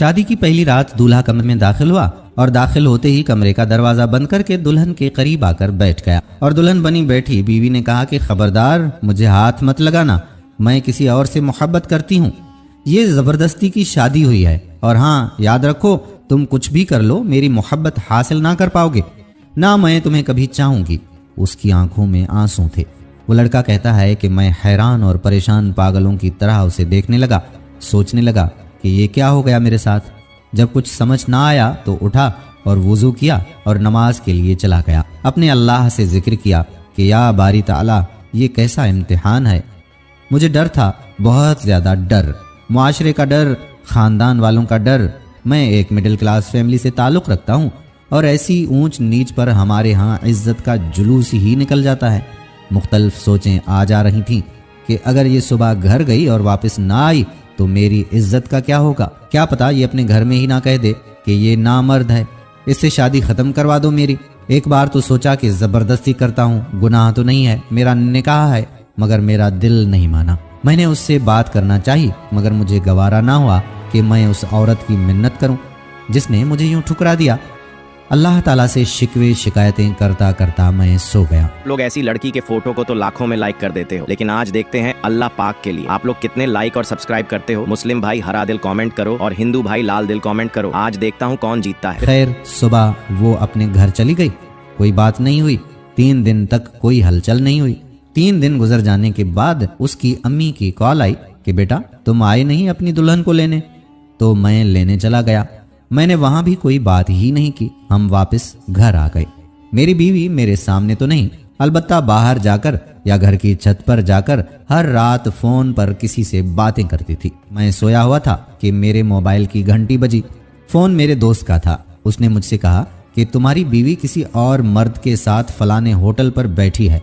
شادی کی پہلی رات دولہا کمرے میں داخل ہوا اور داخل ہوتے ہی کمرے کا دروازہ بند کر کے دلہن کے قریب آ کر بیٹھ گیا اور دلہن بنی بیٹھی بیوی نے کہا کہ خبردار مجھے ہاتھ مت لگانا، میں کسی اور سے محبت کرتی ہوں، یہ زبردستی کی شادی ہوئی ہے، اور ہاں یاد رکھو تم کچھ بھی کر لو میری محبت حاصل نہ کر پاؤ گے، نہ میں تمہیں کبھی چاہوں گی۔ اس کی آنکھوں میں آنسو تھے۔ وہ لڑکا کہتا ہے کہ میں حیران اور پریشان پاگلوں کی طرح اسے دیکھنے لگا، سوچنے لگا کہ یہ کیا ہو گیا میرے ساتھ۔ جب کچھ سمجھ نہ آیا تو اٹھا اور وضو کیا اور نماز کے لیے چلا گیا۔ اپنے اللہ سے ذکر کیا کہ یا باری تعالی یہ کیسا امتحان ہے۔ مجھے ڈر تھا، بہت زیادہ ڈر، معاشرے کا ڈر، خاندان والوں کا ڈر۔ میں ایک مڈل کلاس فیملی سے تعلق رکھتا ہوں اور ایسی اونچ نیچ پر ہمارے ہاں عزت کا جلوس ہی نکل جاتا ہے۔ مختلف سوچیں آ جا رہی تھیں کہ اگر یہ صبح گھر گئی اور واپس نہ آئی تو میری عزت کا کیا ہوگا؟ کیا پتا یہ اپنے گھر میں ہی نہ کہہ دے کہ یہ نامرد ہے، اس سے شادی ختم کروا دو میری۔ ایک بار تو سوچا کہ زبردستی کرتا ہوں، گناہ تو نہیں ہے، میرا نکاح ہے، مگر میرا دل نہیں مانا۔ میں نے اس سے بات کرنا چاہی مگر مجھے گوارا نہ ہوا کہ میں اس عورت کی منت کروں جس نے مجھے یوں ٹھکرا دیا۔ اللہ تعالیٰ سے شکوے شکایتیں کرتا کرتا میں سو گیا۔ لوگ ایسی لڑکی کے فوٹو کو تو لاکھوں میں لائک کر دیتے ہو، لیکن آج دیکھتے ہیں اللہ پاک کے لیے آپ لوگ کتنے لائک اور سبسکرائب کرتے ہو۔ مسلم بھائی ہرا دل کامنٹ کرو اور ہندو بھائی لال دل کامنٹ کرو۔ آج دیکھتا ہوں کون جیتتا ہے۔ خیر صبح وہ اپنے گھر چلی گئی، کوئی بات نہیں ہوئی۔ 3 دن تک کوئی ہلچل نہیں ہوئی۔ 3 دن گزر جانے کے بعد اس کی امی کی کال آئی کہ بیٹا تم آئے نہیں اپنی دلہن کو لینے، تو میں لینے چلا گیا۔ میں نے وہاں بھی کوئی بات ہی نہیں کی، ہم واپس گھر آ گئے۔ میری بیوی میرے سامنے تو نہیں، البتہ باہر جا کر یا گھر کی چھت پر جا کر ہر رات فون پر کسی سے باتیں کرتی تھی۔ میں سویا ہوا تھا کہ میرے موبائل کی گھنٹی بجی۔ فون میرے دوست کا تھا۔ اس نے مجھ سے کہا کہ تمہاری بیوی کسی اور مرد کے ساتھ فلانے ہوٹل پر بیٹھی ہے۔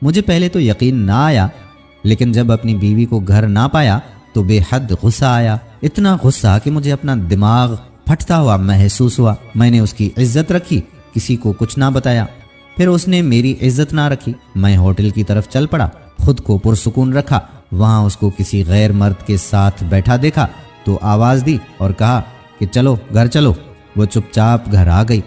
مجھے پہلے تو یقین نہ آیا، لیکن جب اپنی بیوی کو گھر نہ پایا تو بے حد غصہ آیا، اتنا غصہ کہ مجھے اپنا دماغ پھٹتا ہوا محسوس ہوا۔ میں نے اس کی عزت رکھی، کسی کو کچھ نہ بتایا۔ پھر اس نے میری عزت نہ رکھی، میں ہوٹل کی طرف چل پڑا، خود کو پرسکون رکھا۔ وہاں اس کو کسی غیر مرد کے ساتھ بیٹھا دیکھا تو آواز دی اور کہا کہ چلو گھر چلو۔ وہ چپ چاپ گھر آ گئی۔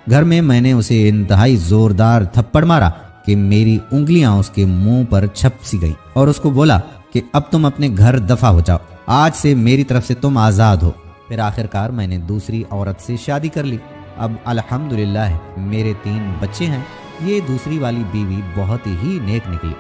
گھر میں نے اسے انتہائی زوردار تھپڑ مارا کہ میری انگلیاں اس کے منہ پر چھپ سی گئی، اور اس کو بولا کہ اب تم اپنے گھر دفع ہو جاؤ، آج سے میری طرف سے تم آزاد ہو۔ پھر آخر کار میں نے دوسری عورت سے شادی کر لی۔ اب الحمدللہ میرے 3 بچے ہیں۔ یہ دوسری والی بیوی بہت ہی نیک نکلی۔